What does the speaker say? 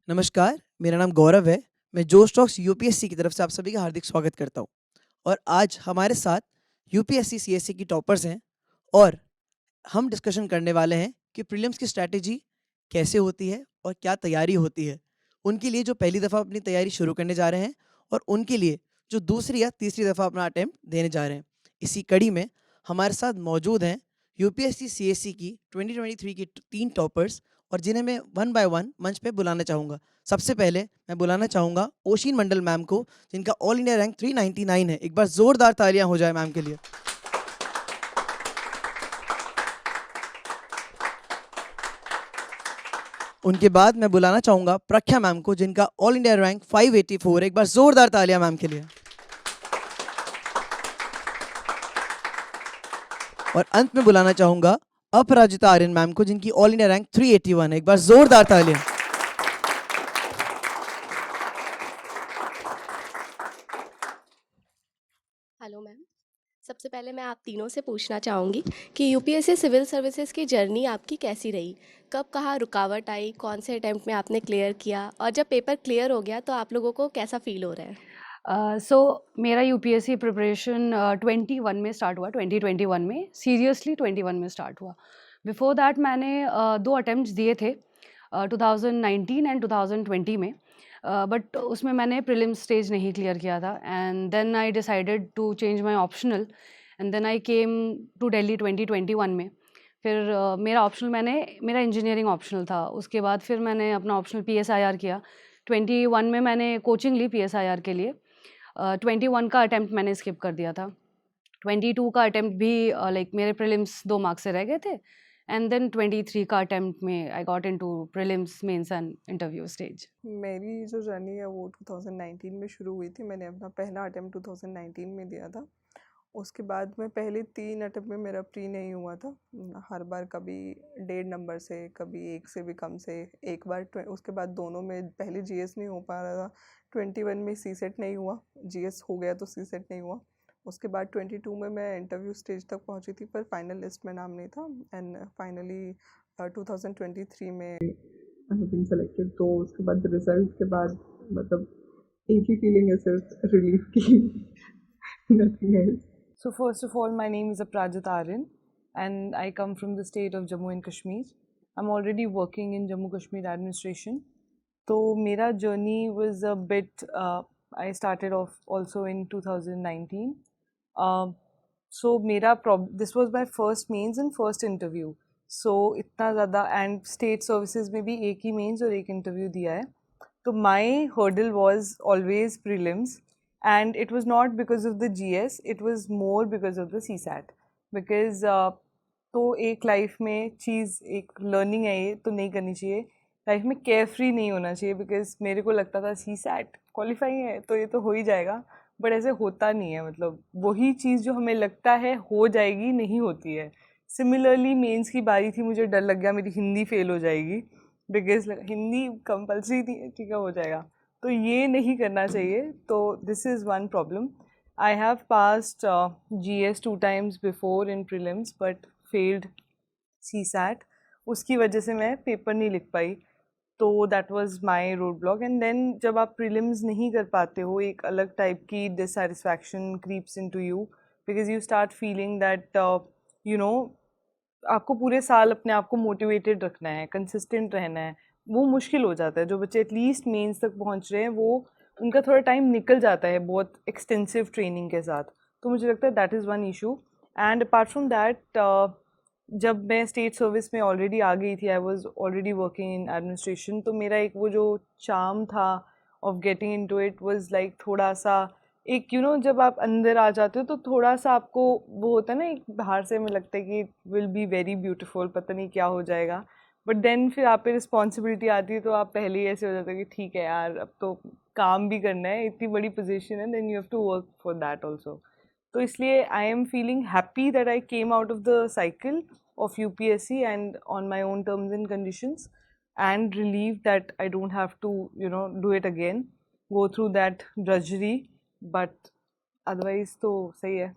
नमस्कार, मेरा नाम गौरव है। मैं जोश टॉक्स यूपीएससी की तरफ से आप सभी का हार्दिक स्वागत करता हूँ। और आज हमारे साथ यूपीएससी सीएससी की टॉपर्स हैं और हम डिस्कशन करने वाले हैं कि प्रीलिम्स की स्ट्रैटेजी कैसे होती है और क्या तैयारी होती है। उनके लिए जो पहली दफ़ा अपनी तैयारी शुरू करने जा रहे हैं और उनके लिए जो दूसरी या तीसरी दफ़ा अपना अटेम्प्ट देने जा रहे हैं। इसी कड़ी में हमारे साथ मौजूद हैं यूपीएससी सीएससी की 2023 की 3 टॉपर्स और जिन्हें मैं वन बाय वन मंच पे बुलाना चाहूँगा। सबसे पहले मैं बुलाना चाहूँगा ओशिन मंडल मैम को, जिनका ऑल इंडिया रैंक 399 है। एक बार ज़ोरदार तालियां हो जाए मैम के लिए। उनके बाद मैं बुलाना चाहूँगा प्रख्या मैम को, जिनका ऑल इंडिया रैंक 584 है। एक बार ज़ोरदार तालियां मैम के लिए। और अंत में बुलाना चाहूँगा अपराजिता आर्यन मैम को, जिनकी ऑल इंडिया रैंक 381 है। एक बार ज़ोरदार तालियां। Hello ma'am. सबसे पहले मैं आप तीनों से पूछना चाहूँगी कि यूपीएससी सिविल सर्विसेज की जर्नी आपकी कैसी रही? कब कहाँ रुकावट आई? कौन से अटेम्प्ट में आपने क्लियर किया? और जब पेपर क्लियर हो गया तो आप लोगों को कैसा फील हो रहा है? सो मेरा यूपीएससी प्रिपरेशन 21 में स्टार्ट हुआ, 2021 में सीरियसली 21 में स्टार्ट हुआ। बिफोर दैट मैंने दो अटेम्प्ट्स दिए थे 2019 एंड 2020 में, बट उसमें मैंने प्रीलिम्स स्टेज नहीं क्लियर किया था। And then I decided to change my optional and then I came to Delhi 2021 में। फिर मेरा इंजीनियरिंग ऑप्शनल था। उसके बाद फिर मैंने अपना ऑप्शनल पीएसआईआर किया। 21 में मैंने कोचिंग ली पीएसआईआर के लिए। 21 का अटेम्प्ट मैंने स्किप कर दिया था। 22 का अटेम्प्ट भी लाइक मेरे प्रीलिम्स 2 मार्क्स से रह गए थे। एंड देन 23 का अटेम्प्ट में I got into prelims, mains and interview stage. मेरी जो जर्नी है वो 2019 में शुरू हुई थी। मैंने अपना पहला अटेम्प्ट 2019 में दिया था। उसके बाद में पहले 3 अटेम्प्ट में मेरा प्री नहीं हुआ था। हर बार कभी 1.5 नंबर से, कभी 1 से भी कम से। एक बार उसके बाद दोनों में पहले जीएस नहीं हो पा रहा था। 21 में सीसेट नहीं हुआ, जीएस हो गया तो सीसेट नहीं हुआ। उसके बाद 22 में मैं इंटरव्यू स्टेज तक पहुंची थी, पर फाइनल लिस्ट में नाम नहीं था। एंड फाइनली 2023 में आई हैव बीन सेलेक्टेड। तो उसके बाद रिजल्ट के बाद मतलब एक ही फीलिंग है, सिर्फ रिलीफ की। Nothing else. So first of all, my name is Aprajit Aryan and I come from the state of Jammu and Kashmir. I'm already working in Jammu Kashmir administration. So मेरा journey was a bit, I started off also in 2019. So this was my first mains and first interview. So इतना ज़्यादा, and state services में भी एक ही mains और एक interview दिया है। तो my hurdle was always prelims. And it was not because of the GS, it was more because of the CSAT. Because तो एक लाइफ में चीज़, एक लर्निंग है, ये तो नहीं करनी चाहिए। लाइफ में केयर फ्री नहीं होना चाहिए। बिकॉज मेरे को लगता था CSAT क्वालिफाई है तो ये तो हो ही जाएगा, बट ऐसे होता नहीं है। मतलब वही चीज़ जो हमें लगता है हो जाएगी, नहीं होती है। सिमिलरली मेंस की बारी थी, मुझे डर लग गया मेरी हिंदी फेल हो जाएगी। बिकॉज हिंदी कंपलसरी थी, ठीक है हो जाएगा, तो ये नहीं करना चाहिए। तो this is one problem. I have passed GS 2 times before in prelims but failed CSAT। उसकी वजह से मैं पेपर नहीं लिख पाई। तो that was my roadblock. And then जब आप प्रीलिम्स नहीं कर पाते हो, एक अलग टाइप की dissatisfaction creeps into you, because you start feeling that you know आपको पूरे साल अपने आप को मोटिवेटेड रखना है, कंसिस्टेंट रहना है। वो मुश्किल हो जाता है। जो बच्चे एटलीस्ट मेंस तक पहुंच रहे हैं, वो उनका थोड़ा टाइम निकल जाता है बहुत एक्सटेंसिव ट्रेनिंग के साथ। तो मुझे लगता है that is one issue. And apart from that, जब मैं स्टेट सर्विस में ऑलरेडी आ गई थी, I was already working in administration, तो मेरा एक वो जो चार्म था of getting into it was like थोड़ा सा एक जब आप अंदर आ जाते हो तो थोड़ा सा आपको वो होता है ना, एक बाहर से हमें लगता है कि विल बी वेरी ब्यूटीफुल, पता नहीं क्या हो जाएगा। बट देन फिर आप पे रिस्पॉन्सिबिलिटी आती है, तो आप पहले ही ऐसे हो जाते हो कि ठीक है यार, अब तो काम भी करना है, इतनी बड़ी पोजीशन है, then you have to work for that also. तो इसलिए I am feeling happy that I came out of the cycle of UPSC and on my own terms and conditions, and relieved that I don't have to do it again, go through that drudgery. But otherwise तो सही है।